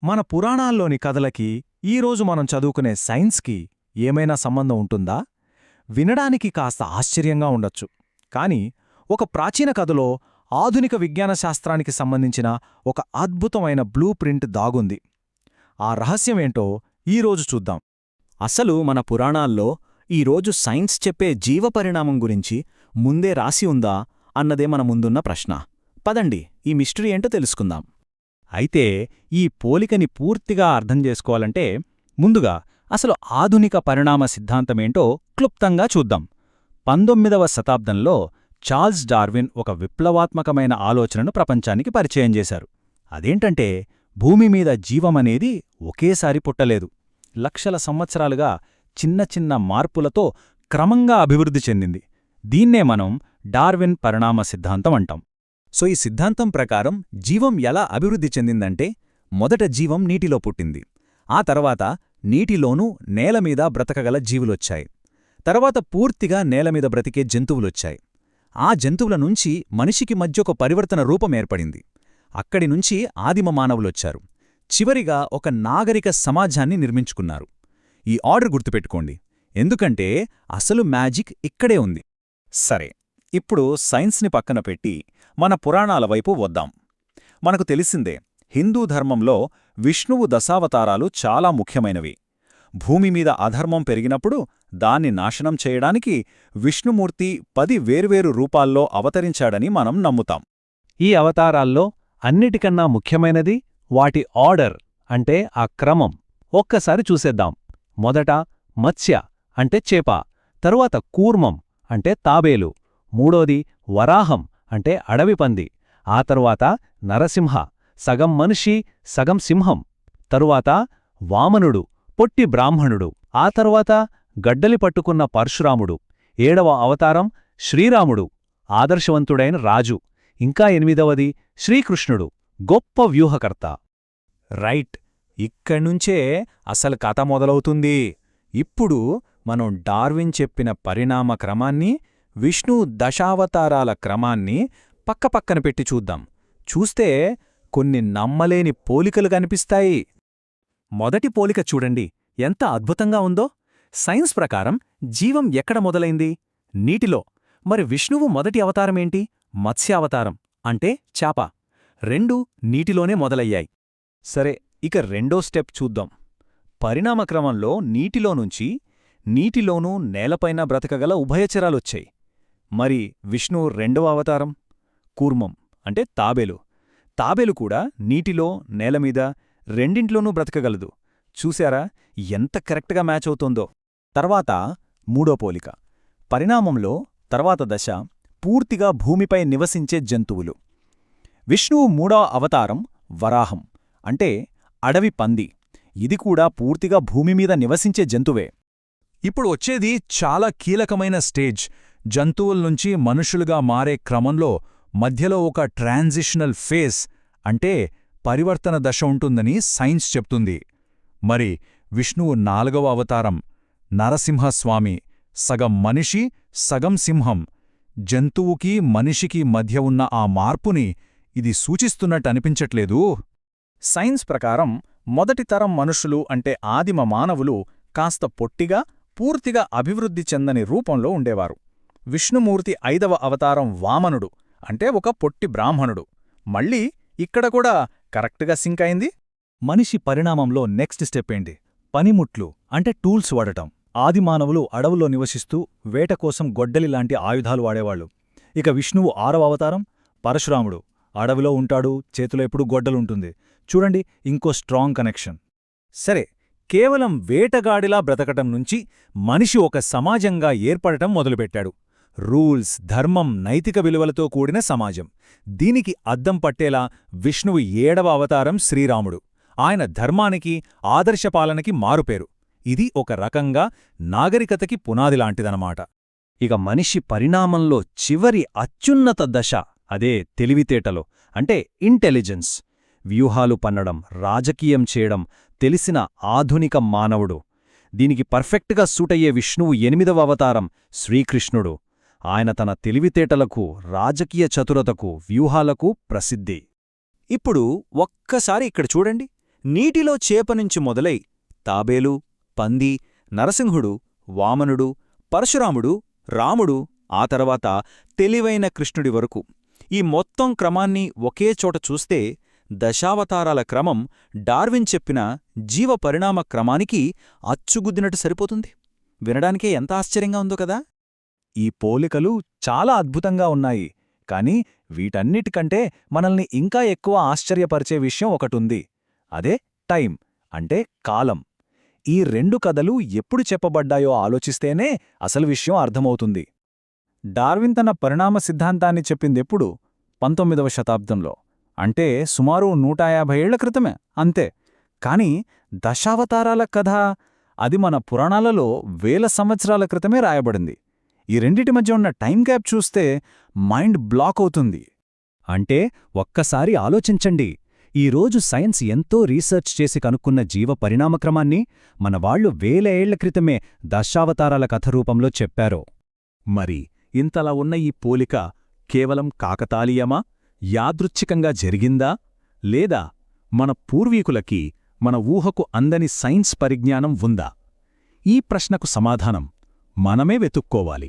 మన పురాణాల్లోని కథలకి ఈరోజు మనం చదువుకునే సైన్స్కి ఏమైనా సంబంధం ఉంటుందా? వినడానికి కాస్త ఆశ్చర్యంగా ఉండొచ్చు. కాని ఒక ప్రాచీన కథలో ఆధునిక విజ్ఞాన శాస్త్రానికి సంబంధించిన ఒక అద్భుతమైన బ్లూ ప్రింట్ దాగుంది. ఆ రహస్యమేంటో ఈరోజు చూద్దాం. అసలు మన పురాణాల్లో ఈరోజు సైన్స్ చెప్పే జీవపరిణామం గురించి ముందే రాసి ఉందా అన్నదే మన ముందున్న ప్రశ్న. పదండి ఈ మిస్టరీ ఏంటో తెలుసుకుందాం. అయితే ఈ పోలికని పూర్తిగా అర్థం చేసుకోవాలంటే ముందుగా అసలు ఆధునిక పరిణామ సిద్ధాంతమేంటో క్లుప్తంగా చూద్దాం. 19వ శతాబ్దంలో చార్ల్స్ డార్విన్ ఒక విప్లవాత్మకమైన ఆలోచనను ప్రపంచానికి పరిచయం చేశారు. అదేంటంటే భూమిమీద జీవమనేది ఒకేసారి పుట్టలేదు. లక్షల సంవత్సరాలుగా చిన్న చిన్న మార్పులతో క్రమంగా అభివృద్ధి చెందింది. దీన్నే మనం డార్విన్ పరిణామ సిద్ధాంతం అంటాం. సో ఈ సిద్ధాంతం ప్రకారం జీవం ఎలా అభివృద్ధి చెందిందంటే మొదట జీవం నీటిలో పుట్టింది. ఆ తర్వాత నీటిలోనూ నేలమీద బ్రతకగల జీవులొచ్చాయి. తర్వాత పూర్తిగా నేలమీద బ్రతికే జంతువులొచ్చాయి. ఆ జంతువుల నుంచి మనిషికి మధ్యొక పరివర్తన రూపం ఏర్పడింది. అక్కడినుంచి ఆదిమ మానవులొచ్చారు. చివరిగా ఒక నాగరిక సమాజాన్ని నిర్మించుకున్నారు. ఈ ఆర్డర్ గుర్తుపెట్టుకోండి, ఎందుకంటే అసలు మ్యాజిక్ ఇక్కడే ఉంది. సరే, ఇప్పుడు సైన్స్ని పక్కన పెట్టి మన పురాణాల వైపు వద్దాం. మనకు తెలిసిందే, హిందూ ధర్మంలో విష్ణువు దశావతారాలు చాలా ముఖ్యమైనవి. భూమిమీద అధర్మం పెరిగినప్పుడు దాన్ని నాశనం చేయడానికి విష్ణుమూర్తి 10 వేర్వేరు రూపాల్లో అవతరించాడని మనం నమ్ముతాం. ఈ అవతారాల్లో అన్నిటికన్నా ముఖ్యమైనది వాటి ఆర్డర్, అంటే ఆ క్రమం. ఒక్కసారి చూసేద్దాం. మొదట మత్స్య అంటే చేప, తరువాత కూర్మం అంటే తాబేలు, మూడోది వరాహం అంటే అడవి పంది, ఆ తరువాత నరసింహ, సగం మనిషి సగం సింహం, తరువాత వామనుడు, పొట్టి బ్రాహ్మణుడు, ఆ తరువాత గడ్డలి పట్టుకున్న పరశురాముడు, 7వ అవతారం శ్రీరాముడు, ఆదర్శవంతుడైన రాజు, ఇంకా 8వది శ్రీకృష్ణుడు, గొప్ప వ్యూహకర్త. రైట్, ఇక్కడ్నుంచే అసలు కథ మొదలవుతుంది. ఇప్పుడు మనం డార్విన్ చెప్పిన పరిణామ క్రమాన్ని, విష్ణు దశావతారాల క్రమాన్ని పక్కపక్కన పెట్టి చూద్దాం. చూస్తే కొన్ని నమ్మలేని పోలికలు కనిపిస్తాయి. మొదటి పోలిక చూడండి, ఎంత అద్భుతంగా ఉందో. సైన్స్ ప్రకారం జీవం ఎక్కడ మొదలైంది? నీటిలో. మరి విష్ణువు మొదటి అవతారమేంటి? మత్స్యావతారం, అంటే చాప. రెండూ నీటిలోనే మొదలయ్యాయి. సరే, ఇక రెండో స్టెప్ చూద్దాం. పరిణామక్రమంలో నీటిలోనూ నేలపైన బ్రతకగల ఉభయచరాలొచ్చాయి. మరి విష్ణు 2వ అవతారం కూర్మం, అంటే తాబేలు. తాబేలు కూడా నీటిలో, నేలమీద రెండింట్లోనూ బ్రతకగలదు. చూశారా ఎంత కరెక్ట్గా మ్యాచ్ అవుతోందో? తర్వాత మూడో పోలిక. పరిణామంలో తర్వాత దశ పూర్తిగా భూమిపై నివసించే జంతువులు. విష్ణువు 3వ అవతారం వరాహం, అంటే అడవి పంది. ఇది కూడా పూర్తిగా భూమిమీద నివసించే జంతువే. ఇప్పుడు వచ్చేది చాలా కీలకమైన స్టేజ్. జంతువుల్నుంచి మనుషులుగా మారే క్రమంలో మధ్యలో ఒక ట్రాన్సిషనల్ ఫేజ్, అంటే పరివర్తన దశ ఉంటుందని సైన్స్ చెప్తుంది. మరి విష్ణువు 4వ అవతారం నరసింహస్వామి, సగం మనిషి సగం సింహం. జంతువుకి మనిషికి మధ్య ఉన్న ఆ మార్పుని ఇది సూచిస్తున్నట్టనిపించట్లేదూ? సైన్స్ ప్రకారం మొదటి తరం మనుషులు, అంటే ఆదిమ మానవులు, కాస్త పొట్టిగా పూర్తిగా అభివృద్ధి చెందని రూపంలో ఉండేవారు. విష్ణుమూర్తి 5వ అవతారం వామనుడు, అంటే ఒక పొట్టి బ్రాహ్మణుడు. మళ్ళీ ఇక్కడ కూడా కరెక్ట్గా సింక్ అయింది. మనిషి పరిణామంలో నెక్స్ట్ స్టెప్ ఏంటి? పనిముట్లు, అంటే టూల్స్ వాడటం. ఆదిమానవులు అడవుల్లో నివసిస్తూ వేట కోసం గొడ్డలిలాంటి ఆయుధాలు వాడేవాళ్లు. ఇక విష్ణువు 6వ అవతారం పరశురాముడు, అడవిలో ఉంటాడు, చేతిలో ఎప్పుడూ గొడ్డలుంటుంది. చూడండి, ఇంకో స్ట్రాంగ్ కనెక్షన్. సరే, కేవలం వేటగాడిలా బ్రతకటం నుంచి మనిషి ఒక సమాజంగా ఏర్పడటం మొదలుపెట్టాడు. రూల్స్, ధర్మం, నైతిక విలువలతో కూడిన సమాజం. దీనికి అద్దం పట్టేలా విష్ణువు 7వ అవతారం శ్రీరాముడు. ఆయన ధర్మానికి, ఆదర్శపాలనకి మారుపేరు. ఇది ఒక రకంగా నాగరికతకి పునాదిలాంటిదనమాట. ఇక మనిషి పరిణామంలో చివరి అత్యున్నత దశ, అదే తెలివితేటలో, అంటే ఇంటెలిజెన్స్. వ్యూహాలు పన్నడం, రాజకీయం చేయడం తెలిసిన ఆధునిక మానవుడు. దీనికి పర్ఫెక్ట్గా సూటయ్యే విష్ణువు 8వ అవతారం శ్రీకృష్ణుడు. ఆయన తన తెలివితేటలకు, రాజకీయ చతురతకు, వ్యూహాలకు ప్రసిద్ధి. ఇప్పుడు ఒక్కసారి ఇక్కడ చూడండి. నీటిలో చేపనుంచి మొదలై తాబేలు, పంది, నరసింహుడు, వామనుడు, పరశురాముడు, రాముడు, ఆ తర్వాత తెలివైన కృష్ణుడి వరకు ఈ మొత్తం క్రమాన్ని ఒకే చోట చూస్తే దశావతారాల క్రమం డార్విన్ చెప్పిన జీవ పరిణామ క్రమానికి అచ్చుగుద్దినట్టు సరిపోతుంది. వినడానికే ఎంత ఆశ్చర్యంగా ఉందో కదా. ఈ పోలికలు చాలా అద్భుతంగా ఉన్నాయి, కాని వీటన్నిటికంటే మనల్ని ఇంకా ఎక్కువ ఆశ్చర్యపరిచే విషయం ఒకటుంది. అదే టైం, అంటే కాలం. ఈ రెండు కథలు ఎప్పుడు చెప్పబడ్డాయో ఆలోచిస్తేనే అసలు విషయం అర్థమవుతుంది. డార్విన్ తన పరిణామ సిద్ధాంతాన్ని చెప్పిందెప్పుడు? 19వ శతాబ్దంలో, అంటే సుమారు 150 ఏళ్ల క్రితమే, అంతే. కాని దశావతారాల కథ, అది మన పురాణాలలో వేల సంవత్సరాల క్రితమే రాయబడింది. ఈ రెండిటి మధ్య ఉన్న టైం గ్యాప్ చూస్తే మైండ్ బ్లాక్ అవుతుంది. అంటే ఒక్కసారి ఆలోచించండి, ఈరోజు సైన్స్ ఎంతో రీసెర్చ్ చేసి కనుక్కున్న జీవ పరిణామక్రమాన్ని మనవాళ్లు వేల ఏళ్ల క్రితమే దశావతారాల కథ రూపంలో చెప్పారో. మరి ఇంతలా ఉన్న ఈ పోలిక కేవలం కాకతాళీయమా, యాదృచ్ఛికంగా జరిగిందా, లేదా మన పూర్వీకులకి మన ఊహకు అందని సైన్స్ పరిజ్ఞానం ఉందా? ఈ ప్రశ్నకు సమాధానం మనమే వెతుక్కోవాలి.